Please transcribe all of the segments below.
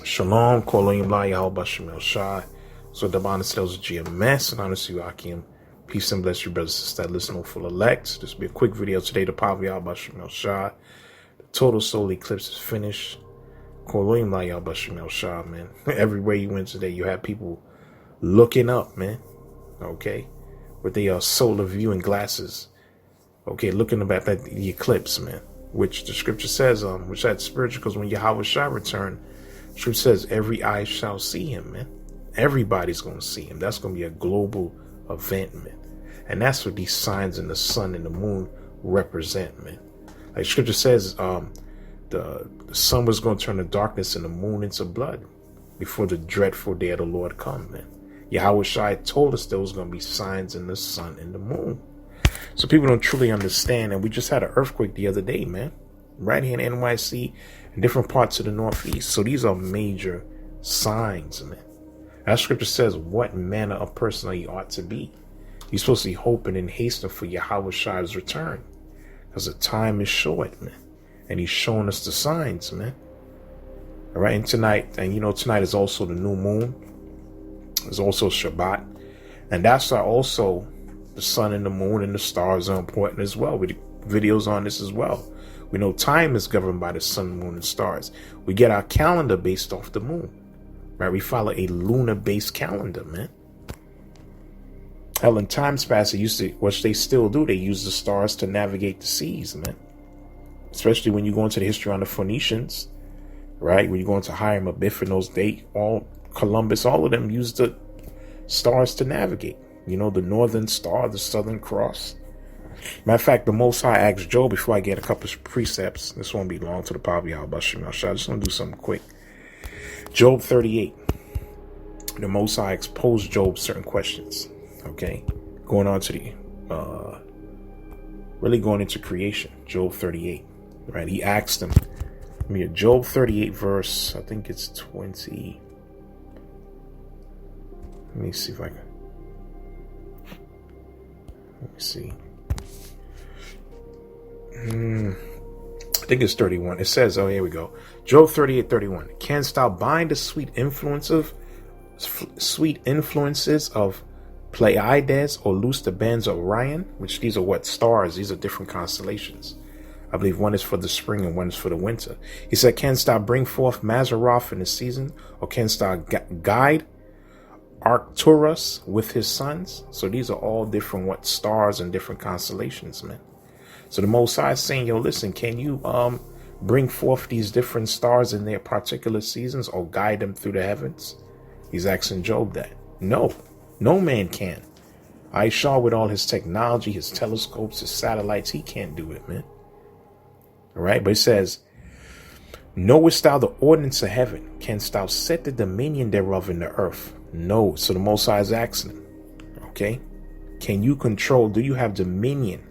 Shalom, Kolayim La Yahawashi Shai. So the bonus tells GMS and honestly Akim. Peace and bless you, brothers and sisters that listen on full elect. This will be a quick video today. The power of Yahawashi Shai. The total solar eclipse is finished. Kolayim La Yahawashi Shai, man. Everywhere you went today, you had people looking up, man. Okay, with their solar viewing glasses. Okay, looking up at the eclipse, man. Which the scripture says, which that's spiritual, because when Yahawashi return, scripture says every eye shall see him, man. Everybody's going to see him. That's going to be a global event, man. And that's what these signs in the sun and the moon represent, man. Like scripture says, the sun was going to turn to darkness and the moon into blood before the dreadful day of the Lord come, man. Yahawashi told us there was going to be signs in the sun and the moon. So people don't truly understand. And we just had an earthquake the other day, man. Right here in NYC and different parts of the Northeast. So these are major signs, man. That scripture says, what manner of person are you ought to be? You're supposed to be hoping and hastening for Yahawashi's return. Because the time is short, man. And he's showing us the signs, man. All right, and tonight is also the new moon. It's also Shabbat. And that's why also the sun and the moon and the stars are important as well. We do videos on this as well. We know time is governed by the sun, moon, and stars. We get our calendar based off the moon. Right? We follow a lunar-based calendar, man. Hell, in times past, which they still do, they use the stars to navigate the seas, man. Especially when you go into the history on the Phoenicians, right? When you go into Hiram Abiff and those, Columbus, all of them used the stars to navigate. You know, the Northern Star, the Southern Cross. Matter of fact, the Most High asked Job, before I get a couple of precepts, this won't be long to the power of Yahawashi. I just want to do something quick. Job 38. The Most High exposed Job certain questions. Okay. Going on to the, really going into creation. Job 38. Right. He asked him, Job 38 verse, I think it's 20. Let me see if I can. Let me see. I think it's 31. It says, oh, here we go. Job 38:31. Canst thou bind the sweet influences of Pleiades, or loose the bands of Orion? Which these are what? Stars. These are different constellations. I believe one is for the spring and one is for the winter. He said, canst thou bring forth Mazzaroth in the season? Or canst thou guide Arcturus with his sons? So these are all different stars and different constellations, man. So the Most High is saying, yo, listen, can you bring forth these different stars in their particular seasons or guide them through the heavens? He's asking Job that. No man can. Aisha, with all his technology, his telescopes, his satellites, he can't do it, man. All right, but it says, knowest thou the ordinance of heaven? Canst thou set the dominion thereof in the earth? No. So the Most High is asking him, okay, can you control? Do you have dominion?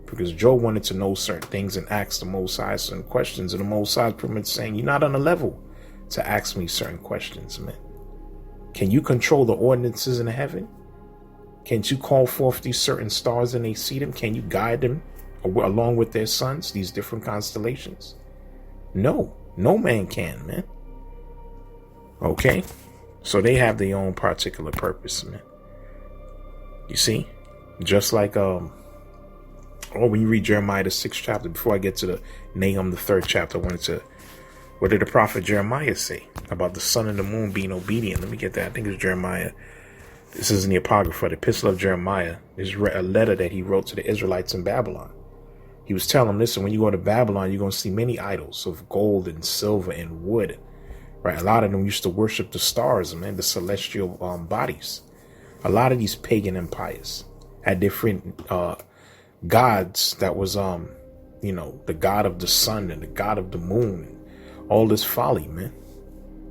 Because Job wanted to know certain things and asked the Most High certain questions. And the Most High is pretty much saying, you're not on a level to ask me certain questions, man. Can you control the ordinances in the heaven? Can't you call forth these certain stars and they see them? Can you guide them along with their sons, these different constellations? No man can, man. Okay. So they have their own particular purpose, man. You see? Just like, when you read Jeremiah, the 6th chapter, before I get to the Nahum, the 3rd chapter, what did the prophet Jeremiah say about the sun and the moon being obedient? Let me get that. I think it's Jeremiah. This is in the Apocrypha, the Epistle of Jeremiah. This is a letter that he wrote to the Israelites in Babylon. He was telling them, listen, when you go to Babylon, you're going to see many idols of gold and silver and wood. Right? A lot of them used to worship the stars, man, the celestial bodies. A lot of these pagan empires had different gods that was, the god of the sun and the god of the moon, and all this folly, man.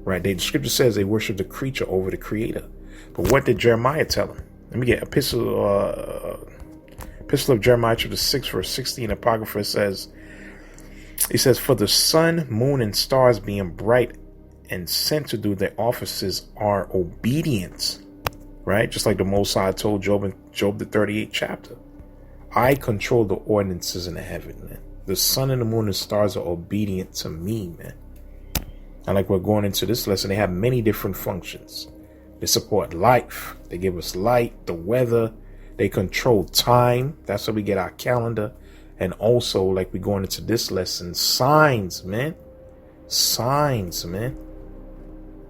Right? The scripture says they worship the creature over the creator. But what did Jeremiah tell them? Let me get Epistle of Jeremiah chapter 6 verse 16. Apocrypha says, it says, for the sun, moon, and stars being bright and sent to do their offices are obedient. Right? Just like the Most High told Job in Job the 38th chapter. I control the ordinances in the heaven, man. The sun and the moon and stars are obedient to me, man. And like we're going into this lesson, they have many different functions. They support life. They give us light, the weather. They control time. That's how we get our calendar. And also, like we're going into this lesson, signs, man. Signs, man.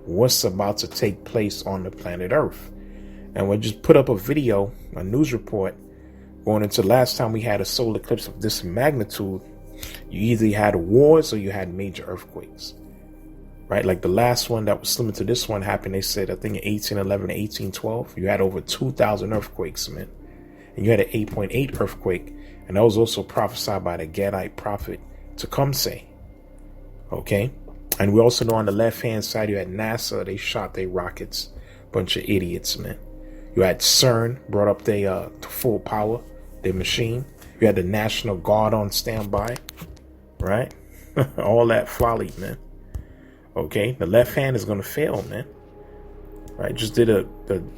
What's about to take place on the planet Earth. And we just put up a video, a news report, going into last time we had a solar eclipse of this magnitude. You either had wars or you had major earthquakes. Right, like the last one that was similar to this one happened, they said, I think in 1811 to 1812, you had over 2,000 earthquakes, man. And you had an 8.8 earthquake. And that was also prophesied by the Gadite prophet Tecumseh. Okay. And we also know on the left-hand side, you had NASA. They shot their rockets. Bunch of idiots, man. You had CERN brought up their to full power, their machine. You had the National Guard on standby. Right. All that folly, man. Okay, the left hand is going to fail, man. Right, just did a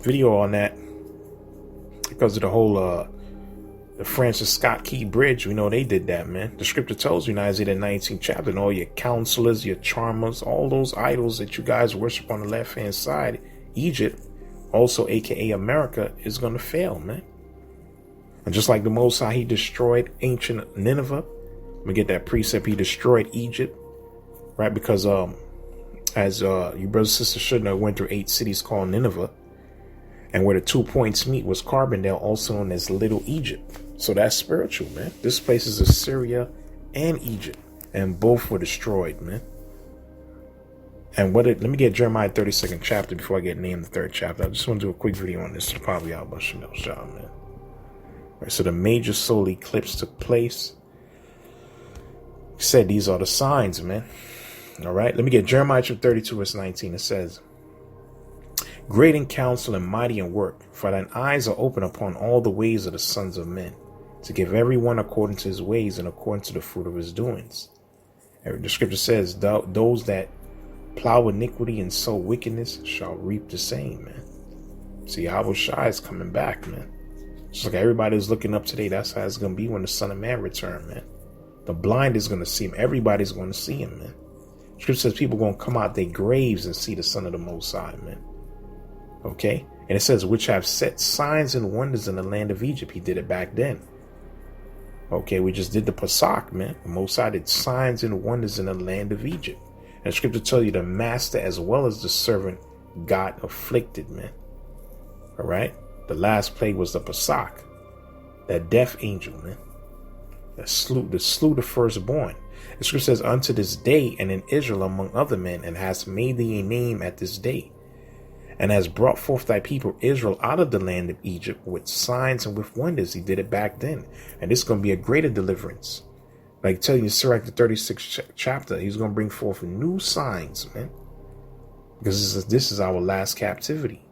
video on that because of the whole the Francis Scott Key Bridge. We know they did that, man. The scripture tells you in Isaiah 19th chapter, and all your counselors, your charmers, all those idols that you guys worship on the left hand side, Egypt, also aka America, is going to fail, man. And just like the Most High, he destroyed ancient Nineveh. We get that precept, he destroyed Egypt, right? Because as you brothers and sisters should know, went through 8 cities called Nineveh. And where the 2 points meet was Carbondale, also known as Little Egypt. So that's spiritual, man. This place is Assyria and Egypt. And both were destroyed, man. And let me get Jeremiah 32nd chapter before I get named the 3rd chapter. I just want to do a quick video on this. Probably out by Chanel Shaw, man. Right, so the major solar eclipse took place. He said these are the signs, man. All right, let me get Jeremiah chapter 32, verse 19. It says, great in counsel and mighty in work, for thine eyes are open upon all the ways of the sons of men, to give everyone according to his ways and according to the fruit of his doings. And the scripture says, those that plow iniquity and sow wickedness shall reap the same, man. See, Yahawashi is coming back, man. Just like everybody's looking up today, that's how it's going to be when the Son of Man return, man. The blind is going to see him. Everybody's going to see him, man. Scripture says people going to come out their graves and see the Son of the Most High, man. Okay? And it says, which have set signs and wonders in the land of Egypt. He did it back then. Okay, we just did the Pesach, man. The Most High did signs and wonders in the land of Egypt. And scripture tells you the master as well as the servant got afflicted, man. All right? The last plague was the Pesach. That death angel, man. That slew the firstborn. The scripture says, unto this day, and in Israel among other men, and has made thee a name at this day, and has brought forth thy people Israel out of the land of Egypt with signs and with wonders. He did it back then. And this is going to be a greater deliverance. Like telling you, Sirach, the 36th chapter, he's going to bring forth new signs, man. Because this is our last captivity.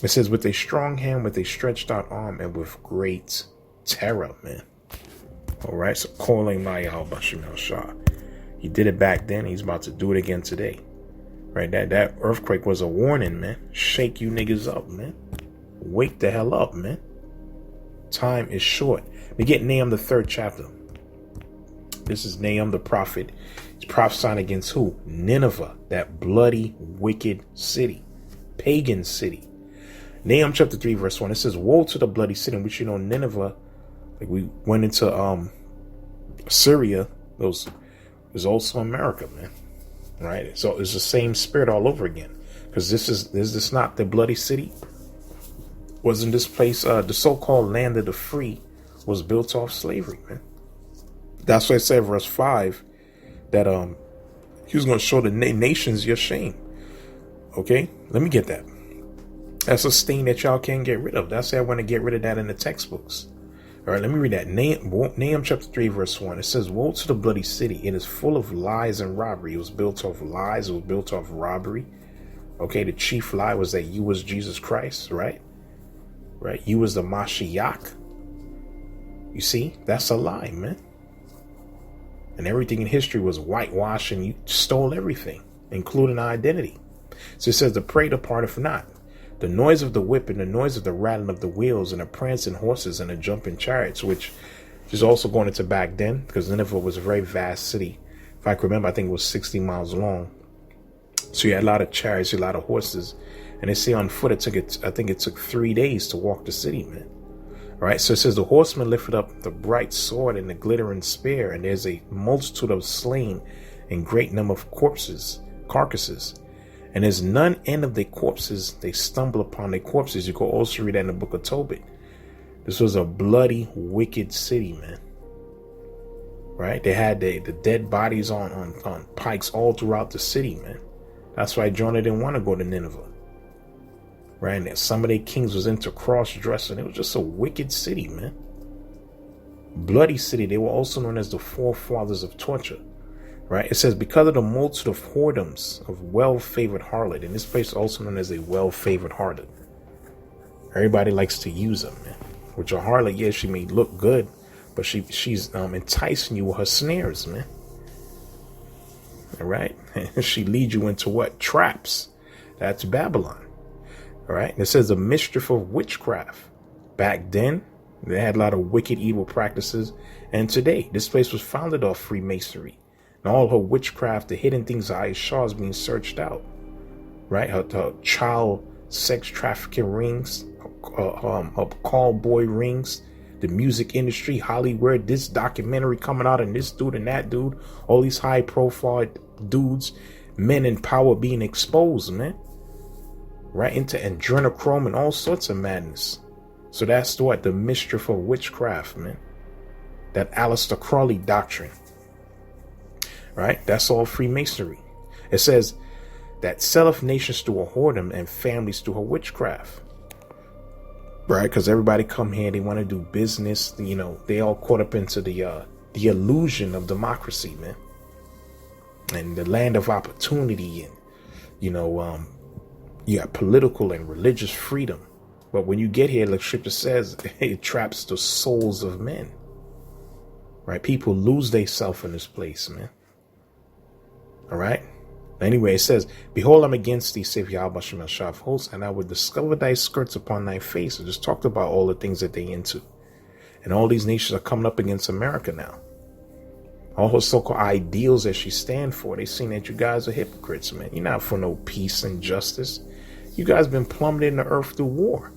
It says, with a strong hand, with a stretched out arm, and with great terror, man. All right, so calling my Yahawashi. He did it back then. He's about to do it again today. Right, that earthquake was a warning, man. Shake you niggas up, man. Wake the hell up, man. Time is short. We get Nahum the 3rd chapter. This is Nahum the prophet. He's prophesying against who? Nineveh, that bloody, wicked city. Pagan city. Nahum chapter 3, verse 1. It says, woe to the bloody city, in which, you know, Nineveh, like we went into Syria, those is also America, man. Right? So it's the same spirit all over again. Because is this not the bloody city? Wasn't this place, the so-called land of the free, was built off slavery, man. That's why it said, verse 5, that he was going to show the nations your shame. Okay? Let me get that. That's a stain that y'all can't get rid of. That's why I want to get rid of that in the textbooks. All right, let me read that. Nahum chapter 3, verse 1. It says, woe to the bloody city. It is full of lies and robbery. It was built off lies. It was built off robbery. Okay, the chief lie was that you was Jesus Christ, right? Right? You was the Mashiach. You see? That's a lie, man. And everything in history was whitewashed, and you stole everything, including identity. So it says, the prey departeth not. The noise of the whip and the noise of the rattling of the wheels and the prancing horses and the jumping chariots, which is also going into back then, because Nineveh was a very vast city. If I can remember, I think it was 60 miles long. So you had a lot of chariots, a lot of horses. And they say on foot, I think it took 3 days to walk the city, man. All right. So it says the horseman lifted up the bright sword and the glittering spear, and there's a multitude of slain and great number of carcasses. And there's none end of their corpses. They stumble upon their corpses. You can also read that in the book of Toby. This was a bloody, wicked city, man. Right? They had the dead bodies on pikes all throughout the city, man. That's why Jonah didn't want to go to Nineveh. Right? And some of their kings was into cross-dressing. It was just a wicked city, man. Bloody city. They were also known as the forefathers of torture. Right? It says, because of the multitude of whoredoms of well-favored harlot. And this place is also known as a well-favored harlot. Everybody likes to use them, man. Which a harlot, yeah, she may look good, but she's enticing you with her snares, man. All right? She leads you into what? Traps. That's Babylon. All right? And it says the mischief of witchcraft. Back then, they had a lot of wicked, evil practices. And today, this place was founded off Freemasonry. And all her witchcraft, the hidden things of Aisha is being searched out. Right? Her child sex trafficking rings, her call boy rings, the music industry, Hollywood, this documentary coming out, and this dude and that dude, all these high profile dudes, men in power being exposed, man. Right into adrenochrome and all sorts of madness. So that's what? The mischief of witchcraft, man. That Aleister Crowley doctrine. Right? That's all Freemasonry. It says that selleth nations through a whoredom and families through her witchcraft. Right? Because everybody come here, they want to do business. You know, they all caught up into the illusion of democracy, man. And the land of opportunity, and, you know, you got political and religious freedom. But when you get here, like Scripture says, it traps the souls of men. Right? People lose themselves in this place, man. All right. Anyway, it says, behold, I'm against thee, saith Yahawashi of hosts, and I will discover thy skirts upon thy face. I just talked about all the things that they into. And all these nations are coming up against America now. All her so-called ideals that she stand for, they seen that you guys are hypocrites, man. You're not for no peace and justice. You guys been plummeted in the earth through war.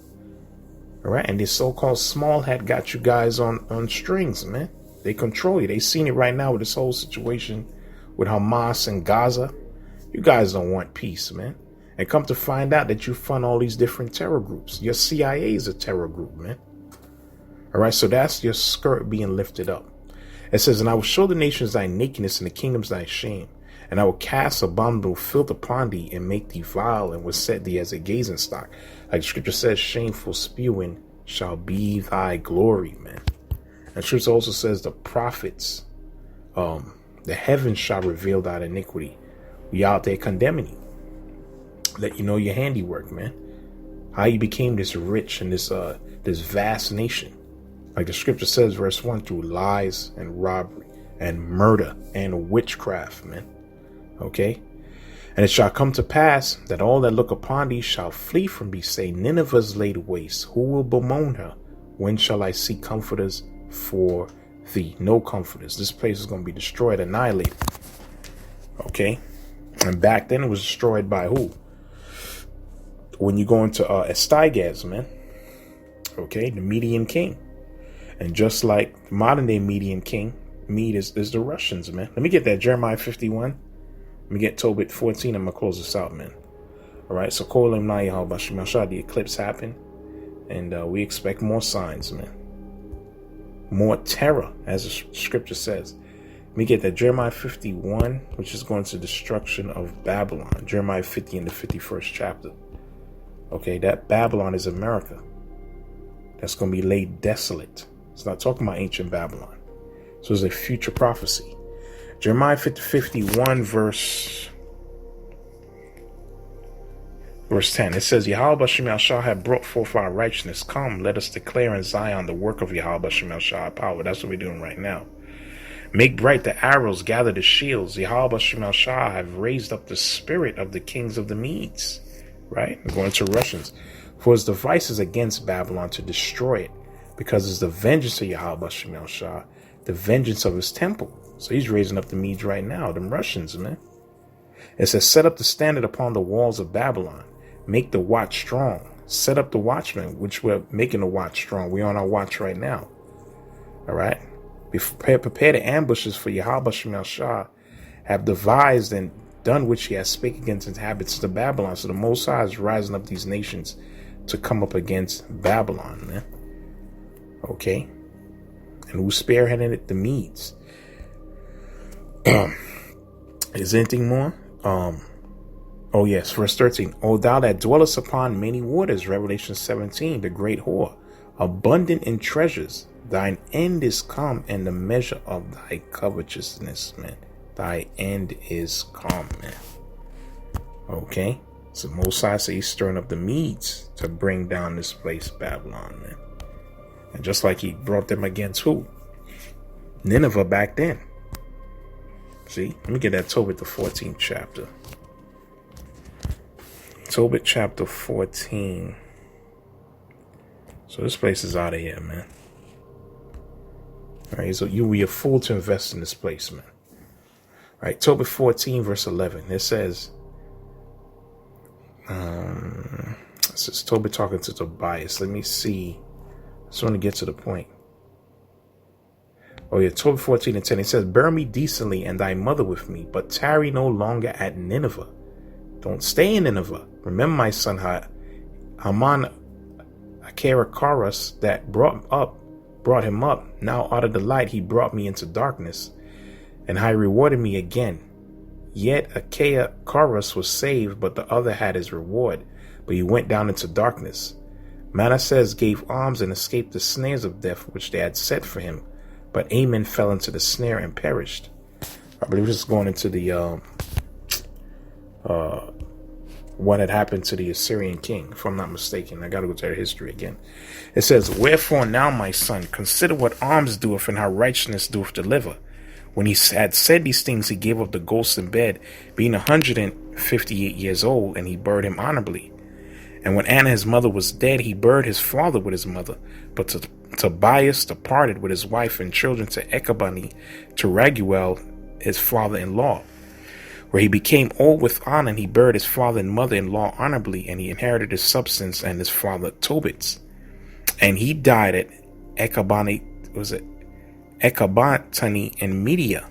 All right. And this so-called small hat got you guys on strings, man. They control you. They seen it right now with this whole situation with Hamas and Gaza. You guys don't want peace, man. And come to find out that you fund all these different terror groups. Your CIA is a terror group, man. All right, so that's your skirt being lifted up. It says, and I will show the nations thy nakedness and the kingdoms thy shame. And I will cast abominable filth upon thee and make thee vile and will set thee as a gazing stock. Like the scripture says, shameful spewing shall be thy glory, man. And scripture also says the prophets, the heavens shall reveal thy iniquity. We out there condemning you. Let you know your handiwork, man. How you became this rich and this vast nation. Like the scripture says, verse 1, through lies and robbery and murder and witchcraft, man. Okay? And it shall come to pass that all that look upon thee shall flee from thee, say, Nineveh is laid waste. Who will bemoan her? When shall I see comforters for thee? No comforters. This place is going to be destroyed, annihilated. Okay? And back then it was destroyed by who? When you go into Astygaz, man. Okay, the Median king. And just like modern day Median king, Mede is the Russians, man. Let me get that Jeremiah 51. Let me get Toby 14. I'm going to close this out, man. All right, so Kolim Na Yahawashi, the eclipse happened. And we expect more signs, man. More terror, as the scripture says. Let me get that Jeremiah 51, which is going to destruction of Babylon. Jeremiah 50 in the 51st chapter. Okay, that Babylon is America. That's going to be laid desolate. It's not talking about ancient Babylon. So it's a future prophecy. Jeremiah 51, verse 10. It says, Yahawashi shall have brought forth our righteousness. Come, let us declare in Zion the work of Yahawashi shall power. That's what we're doing right now. Make bright the arrows, gather the shields. Yahawashi shall have raised up the spirit of the kings of the Medes. Right? I'm going to Russians. For his devices against Babylon to destroy it, because it's the vengeance of Yahawashi the vengeance of his temple. So he's raising up the Medes right now, them Russians, man. It says, set up the standard upon the walls of Babylon. Make the watch strong. Set up the watchmen, which we're making the watch strong. We're on our watch right now. All right. Prepare the ambushes for Yahawashi Shah have devised and done which he has spake against the inhabitants of Babylon. So the Most High is rising up these nations to come up against Babylon, man. Okay. And who's spearheading it? The Medes. Is anything more? Oh yes, verse 13. O thou that dwellest upon many waters, Revelation 17, the great whore, abundant in treasures, thine end is come, and the measure of thy covetousness, man. Thy end is come, man. Okay. So Most High says he's stirring up the Medes to bring down this place, Babylon, man. And just like he brought them against who? Nineveh back then. See, let me get that Tobit, the 14th chapter. Tobit chapter 14. So this place is out of here, man. All right, so you were a fool to invest in this place, man. All right, Tobit 14, verse 11. It says, this is Tobit talking to Tobias. Let me see. I just want to get to the point. Oh yeah, Tobit 14 and 10. It says, bury me decently and thy mother with me, but tarry no longer at Nineveh. Don't stay in Nineveh. Remember my son Haman Akerakaras that brought him up. Now out of the light he brought me into darkness, and he rewarded me again. Yet Akerakaras was saved, but the other had his reward, but he went down into darkness. Manasseh gave alms and escaped the snares of death which they had set for him, but Ammon fell into the snare and perished. I believe this is going into the what had happened to the Assyrian king, if I'm not mistaken. I got to go to their history again. It says, wherefore now, my son, consider what alms doeth and how righteousness doeth deliver. When he had said these things, he gave up the ghost in bed, being 158 years old, and he buried him honorably. And when Anna, his mother, was dead, he buried his father with his mother. But Tobias departed with his wife and children to Echabani, to Raguel, his father-in-law, where he became old with honor, and he buried his father and mother-in-law honorably, and he inherited his substance and his father Tobit's. And he died at Echabani in Media,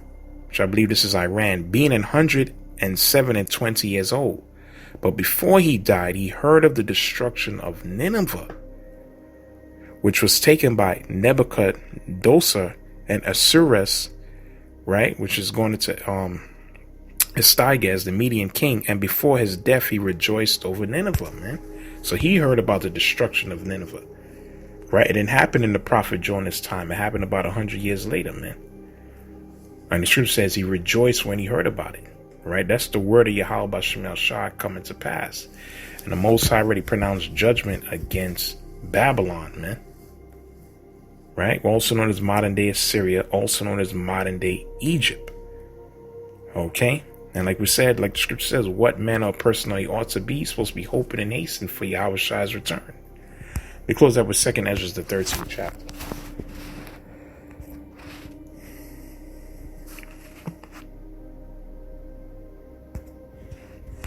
which I believe this is Iran, being 107 and 20 years old. But before he died, he heard of the destruction of Nineveh, which was taken by Nebuchadnezzar and Asuras, right, which is going into Astygaz, the Median king, and before his death he rejoiced over Nineveh, man. So he heard about the destruction of Nineveh, right? It didn't happen in the prophet Jonah's time. It happened about 100 years later, man. And the scripture says he rejoiced when he heard about it, right? That's the word of Yahawashi Shah coming to pass. And the Most High already pronounced judgment against Babylon, man. Right? Also known as modern day Assyria, also known as modern day Egypt. Okay? And like we said, like the scripture says, what manner of person he ought to be? He's supposed to be hoping and hastening for Yahawashi's return. We close that with 2nd Ezra, the 13th chapter.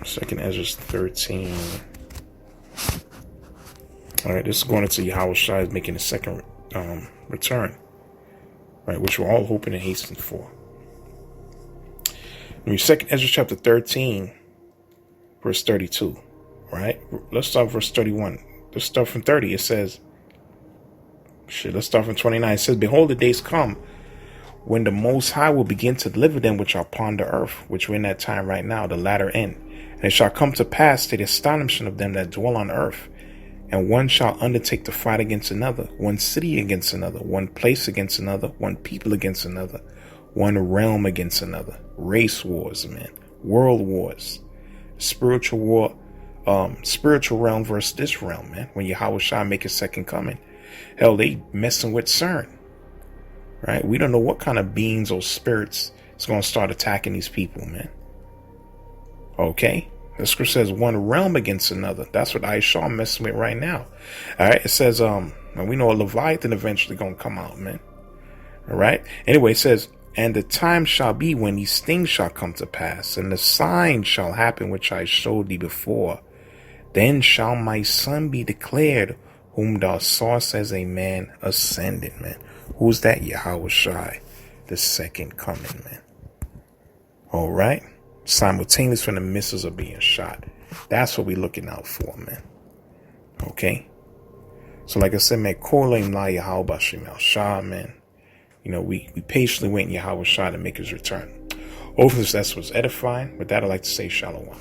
Second Ezra 13. All right, this is going into Yahawashi making a second return, right? Which we're all hoping and hastening for. In 2nd Ezra chapter 13, verse 32, right? Let's start verse 31. Let's start from 30. It says, let's start from 29. It says, behold, the days come when the Most High will begin to deliver them which are upon the earth, which we're in that time right now, the latter end. And it shall come to pass to the astonishment of them that dwell on earth. And one shall undertake to fight against another, one city against another, one place against another, one people against another, one realm against another. Race wars, man. World wars. Spiritual war. Spiritual realm versus this realm, man. When Yahawashi make his second coming. Hell, they messing with CERN. Right? We don't know what kind of beings or spirits is going to start attacking these people, man. Okay? The scripture says one realm against another. That's what Aisha messing with right now. All right? It says, and we know a Leviathan eventually going to come out, man. All right? Anyway, it says, And the time shall be when these things shall come to pass, and the sign shall happen which I showed thee before. Then shall my son be declared, whom thou sawest as a man ascended, man. Who's that? Yahawashi, the second coming, man. All right. Simultaneous when the missiles are being shot. That's what we're looking out for, man. Okay. So like I said, man, Kolim La Yahawashi Mal Shah, man. You know, we patiently wait in Yahawashi to make his return. Hopefully that's what's edifying. With that, I'd like to say shalom.